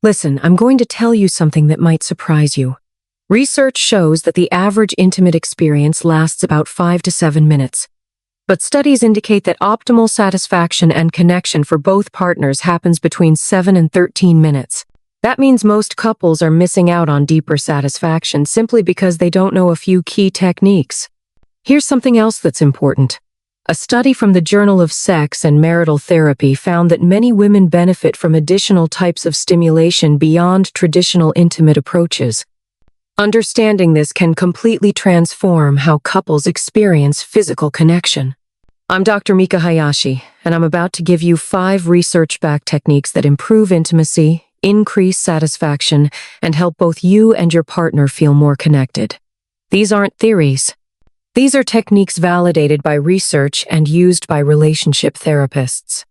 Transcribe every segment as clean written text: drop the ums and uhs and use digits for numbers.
Listen, I'm going to tell you something that might surprise you. Research shows that the average intimate experience lasts about 5 to 7 minutes. But studies indicate that optimal satisfaction and connection for both partners happens between 7 and 13 minutes. That means most couples are missing out on deeper satisfaction simply because they don't know a few key techniques. Here's something else that's important. A study from the Journal of Sex and Marital Therapy found that many women benefit from additional types of stimulation beyond traditional intimate approaches. Understanding this can completely transform how couples experience physical connection. I'm Dr. Mika Hayashi, and I'm about to give you 5 research-backed techniques that improve intimacy, increase satisfaction, and help both you and your partner feel more connected. These aren't theories. These are techniques validated by research and used by relationship therapists.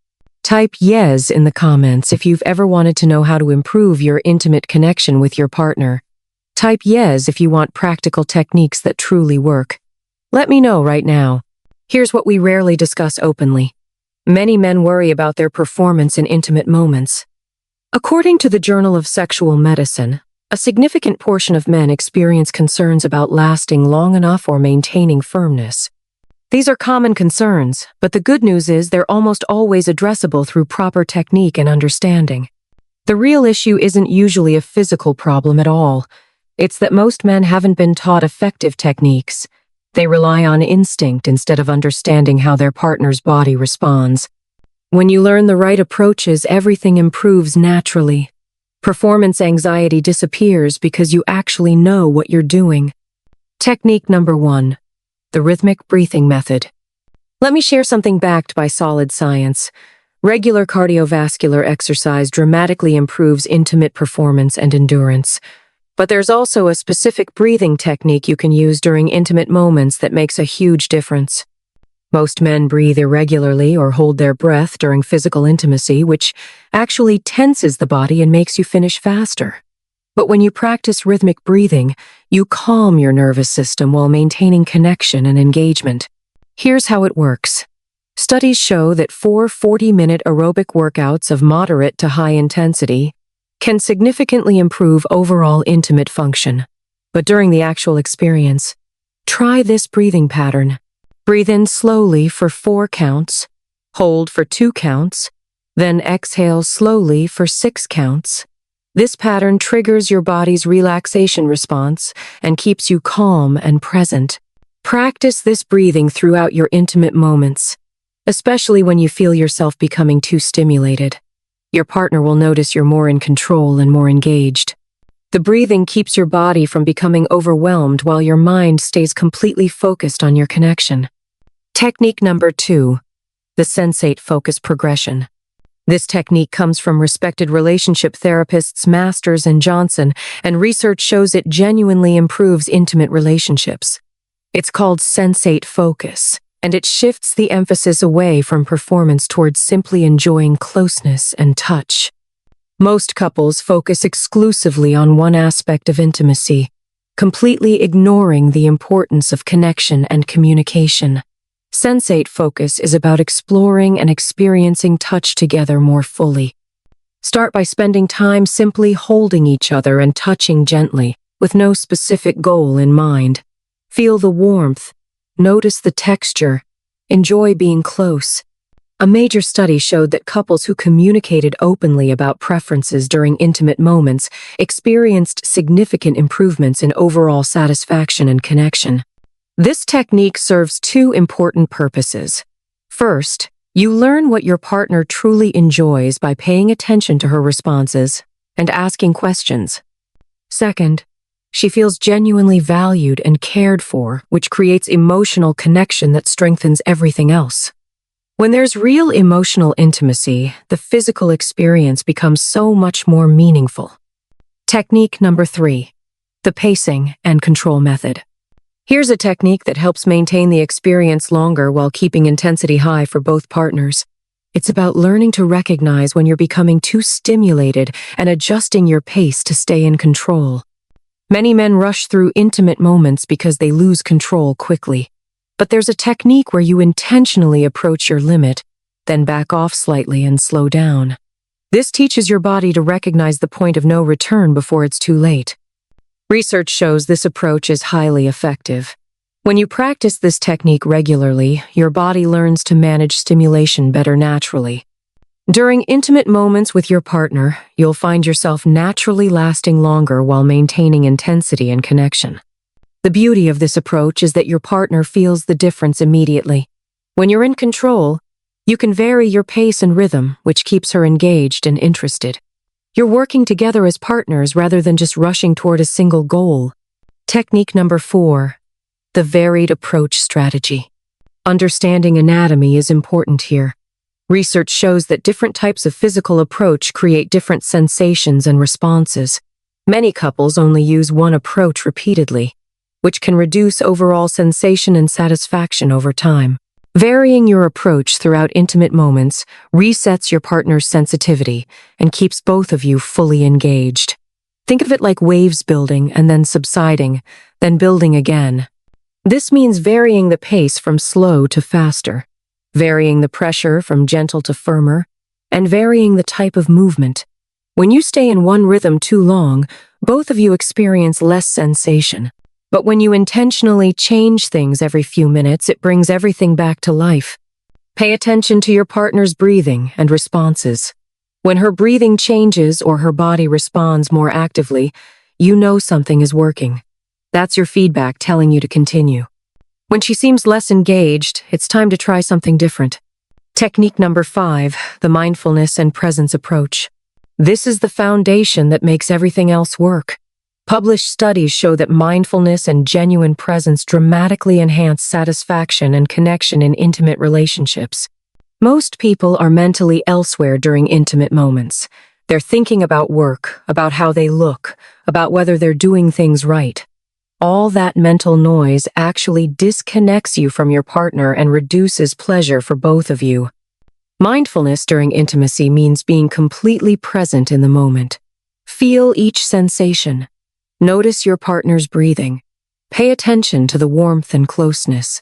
Type yes in the comments if you've ever wanted to know how to improve your intimate connection with your partner. Type yes if you want practical techniques that truly work. Let me know right now. Here's what we rarely discuss openly. Many men worry about their performance in intimate moments. According to the Journal of Sexual Medicine, a significant portion of men experience concerns about lasting long enough or maintaining firmness. These are common concerns, but the good news is they're almost always addressable through proper technique and understanding. The real issue isn't usually a physical problem at all. It's that most men haven't been taught effective techniques. They rely on instinct instead of understanding how their partner's body responds. When you learn the right approaches, everything improves naturally. Performance anxiety disappears because you actually know what you're doing. Technique number 1. The rhythmic breathing method. Let me share something backed by solid science. Regular cardiovascular exercise dramatically improves intimate performance and endurance. But there's also a specific breathing technique you can use during intimate moments that makes a huge difference. Most men breathe irregularly or hold their breath during physical intimacy, which actually tenses the body and makes you finish faster. But when you practice rhythmic breathing, you calm your nervous system while maintaining connection and engagement. Here's how it works. Studies show that 4 40-minute aerobic workouts of moderate to high intensity can significantly improve overall intimate function. But during the actual experience, try this breathing pattern. Breathe in slowly for 4 counts, hold for 2 counts, then exhale slowly for 6 counts. This pattern triggers your body's relaxation response and keeps you calm and present. Practice this breathing throughout your intimate moments, especially when you feel yourself becoming too stimulated. Your partner will notice you're more in control and more engaged. The breathing keeps your body from becoming overwhelmed while your mind stays completely focused on your connection. Technique number 2, the sensate focus progression. This technique comes from respected relationship therapists Masters and Johnson, and research shows it genuinely improves intimate relationships. It's called sensate focus, and it shifts the emphasis away from performance towards simply enjoying closeness and touch. Most couples focus exclusively on one aspect of intimacy, completely ignoring the importance of connection and communication. Sensate focus is about exploring and experiencing touch together more fully. Start by spending time simply holding each other and touching gently, with no specific goal in mind. Feel the warmth, notice the texture, enjoy being close. A major study showed that couples who communicated openly about preferences during intimate moments experienced significant improvements in overall satisfaction and connection. This technique serves 2 important purposes. First, you learn what your partner truly enjoys by paying attention to her responses and asking questions. Second, she feels genuinely valued and cared for, which creates emotional connection that strengthens everything else. When there's real emotional intimacy, the physical experience becomes so much more meaningful. Technique number 3, the pacing and control method. Here's a technique that helps maintain the experience longer while keeping intensity high for both partners. It's about learning to recognize when you're becoming too stimulated and adjusting your pace to stay in control. Many men rush through intimate moments because they lose control quickly. But there's a technique where you intentionally approach your limit, then back off slightly and slow down. This teaches your body to recognize the point of no return before it's too late. Research shows this approach is highly effective. When you practice this technique regularly, your body learns to manage stimulation better naturally. During intimate moments with your partner, you'll find yourself naturally lasting longer while maintaining intensity and connection. The beauty of this approach is that your partner feels the difference immediately. When you're in control, you can vary your pace and rhythm, which keeps her engaged and interested. You're working together as partners rather than just rushing toward a single goal. Technique number 4. The varied approach strategy. Understanding anatomy is important here. Research shows that different types of physical approach create different sensations and responses. Many couples only use one approach repeatedly, which can reduce overall sensation and satisfaction over time. Varying your approach throughout intimate moments resets your partner's sensitivity and keeps both of you fully engaged. Think of it like waves building and then subsiding, then building again. This means varying the pace from slow to faster, varying the pressure from gentle to firmer, and varying the type of movement. When you stay in one rhythm too long, both of you experience less sensation. But when you intentionally change things every few minutes, it brings everything back to life. Pay attention to your partner's breathing and responses. When her breathing changes or her body responds more actively, you know something is working. That's your feedback telling you to continue. When she seems less engaged, it's time to try something different. Technique number 5, the mindfulness and presence approach. This is the foundation that makes everything else work. Published studies show that mindfulness and genuine presence dramatically enhance satisfaction and connection in intimate relationships. Most people are mentally elsewhere during intimate moments. They're thinking about work, about how they look, about whether they're doing things right. All that mental noise actually disconnects you from your partner and reduces pleasure for both of you. Mindfulness during intimacy means being completely present in the moment. Feel each sensation. Notice your partner's breathing. Pay attention to the warmth and closeness.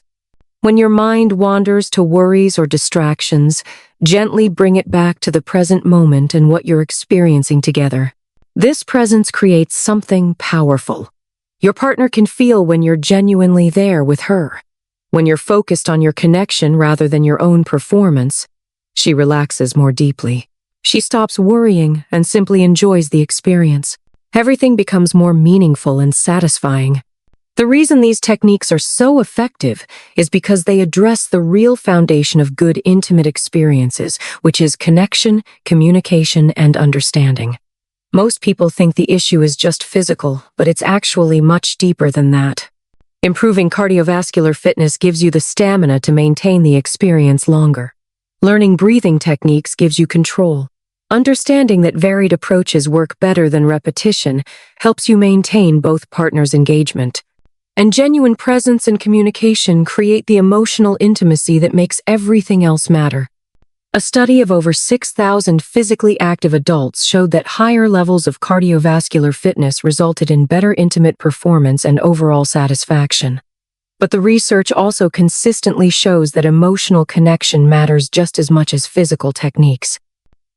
When your mind wanders to worries or distractions, gently bring it back to the present moment and what you're experiencing together. This presence creates something powerful. Your partner can feel when you're genuinely there with her. When you're focused on your connection rather than your own performance, she relaxes more deeply. She stops worrying and simply enjoys the experience. Everything becomes more meaningful and satisfying. The reason these techniques are so effective is because they address the real foundation of good intimate experiences, which is connection, communication, and understanding. Most people think the issue is just physical, but it's actually much deeper than that. Improving cardiovascular fitness gives you the stamina to maintain the experience longer. Learning breathing techniques gives you control. Understanding that varied approaches work better than repetition helps you maintain both partners' engagement. And genuine presence and communication create the emotional intimacy that makes everything else matter. A study of over 6,000 physically active adults showed that higher levels of cardiovascular fitness resulted in better intimate performance and overall satisfaction. But the research also consistently shows that emotional connection matters just as much as physical techniques.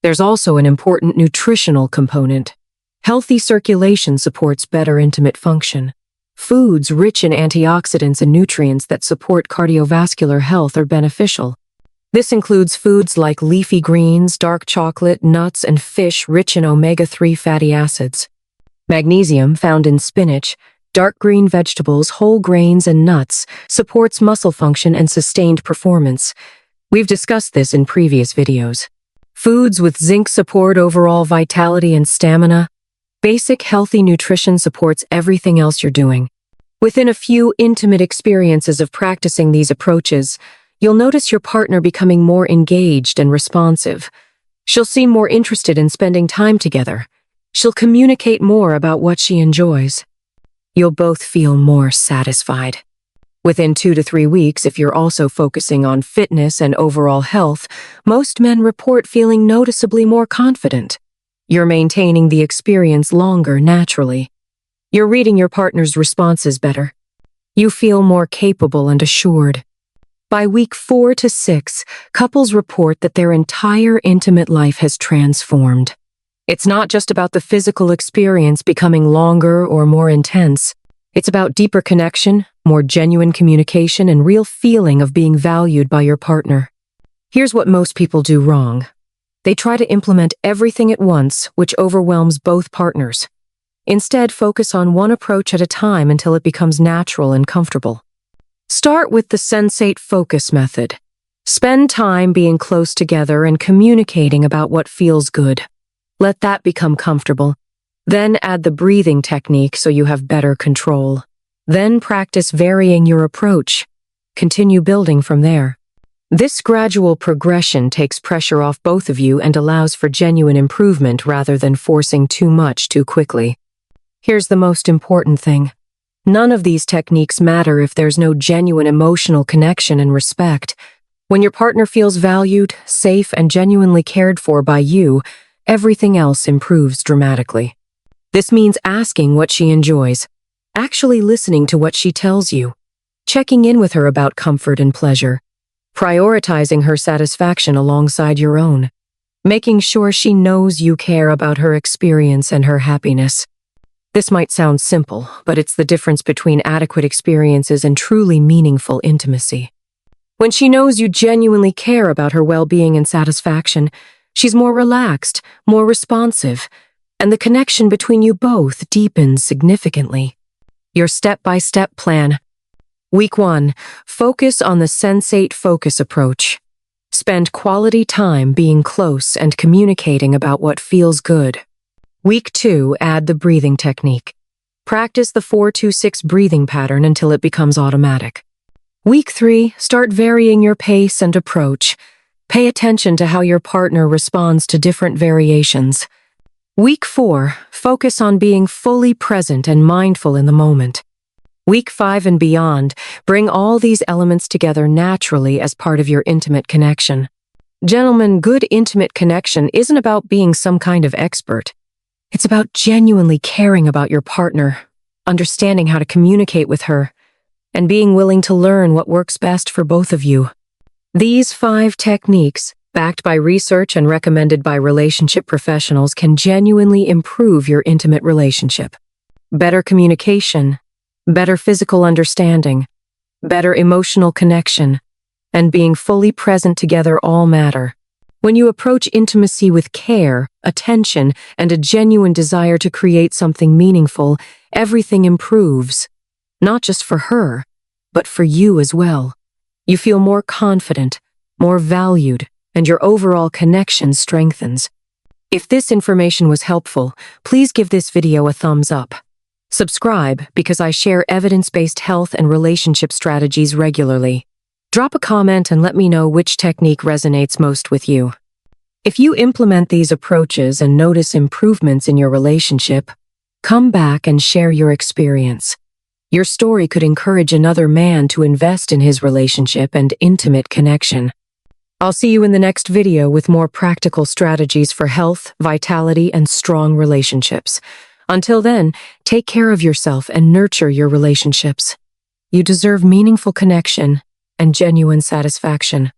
There's also an important nutritional component. Healthy circulation supports better intimate function. Foods rich in antioxidants and nutrients that support cardiovascular health are beneficial. This includes foods like leafy greens, dark chocolate, nuts, and fish rich in omega-3 fatty acids. Magnesium, found in spinach, dark green vegetables, whole grains, and nuts, supports muscle function and sustained performance. We've discussed this in previous videos. Foods with zinc support overall vitality and stamina. Basic healthy nutrition supports everything else you're doing. Within a few intimate experiences of practicing these approaches, you'll notice your partner becoming more engaged and responsive. She'll seem more interested in spending time together. She'll communicate more about what she enjoys. You'll both feel more satisfied. Within 2 to 3 weeks, if you're also focusing on fitness and overall health, most men report feeling noticeably more confident. You're maintaining the experience longer naturally. You're reading your partner's responses better. You feel more capable and assured. By week 4 to 6, couples report that their entire intimate life has transformed. It's not just about the physical experience becoming longer or more intense. It's about deeper connection, more genuine communication, and real feeling of being valued by your partner. Here's what most people do wrong. They try to implement everything at once, which overwhelms both partners. Instead, focus on one approach at a time until it becomes natural and comfortable. Start with the sensate focus method. Spend time being close together and communicating about what feels good. Let that become comfortable. Then add the breathing technique so you have better control. Then practice varying your approach. Continue building from there. This gradual progression takes pressure off both of you and allows for genuine improvement rather than forcing too much too quickly. Here's the most important thing. None of these techniques matter if there's no genuine emotional connection and respect. When your partner feels valued, safe, and genuinely cared for by you, everything else improves dramatically. This means asking what she enjoys, actually listening to what she tells you, checking in with her about comfort and pleasure, prioritizing her satisfaction alongside your own, making sure she knows you care about her experience and her happiness. This might sound simple, but it's the difference between adequate experiences and truly meaningful intimacy. When she knows you genuinely care about her well-being and satisfaction, she's more relaxed, more responsive, and the connection between you both deepens significantly. Your step-by-step plan. Week 1, focus on the sensate focus approach. Spend quality time being close and communicating about what feels good. Week 2, add the breathing technique. Practice the 4-2-6 breathing pattern until it becomes automatic. Week 3, start varying your pace and approach. Pay attention to how your partner responds to different variations. Week 4, focus on being fully present and mindful in the moment. Week 5 and beyond, bring all these elements together naturally as part of your intimate connection. Gentlemen, good intimate connection isn't about being some kind of expert. It's about genuinely caring about your partner, understanding how to communicate with her, and being willing to learn what works best for both of you. These 5 techniques, backed by research and recommended by relationship professionals, can genuinely improve your intimate relationship. Better communication, better physical understanding, better emotional connection, and being fully present together all matter. When you approach intimacy with care, attention, and a genuine desire to create something meaningful, everything improves. Not just for her, but for you as well. You feel more confident, more valued, and your overall connection strengthens. If this information was helpful, please give this video a thumbs up. Subscribe because I share evidence-based health and relationship strategies regularly. Drop a comment and let me know which technique resonates most with you. If you implement these approaches and notice improvements in your relationship, come back and share your experience. Your story could encourage another man to invest in his relationship and intimate connection. I'll see you in the next video with more practical strategies for health, vitality, and strong relationships. Until then, take care of yourself and nurture your relationships. You deserve meaningful connection and genuine satisfaction.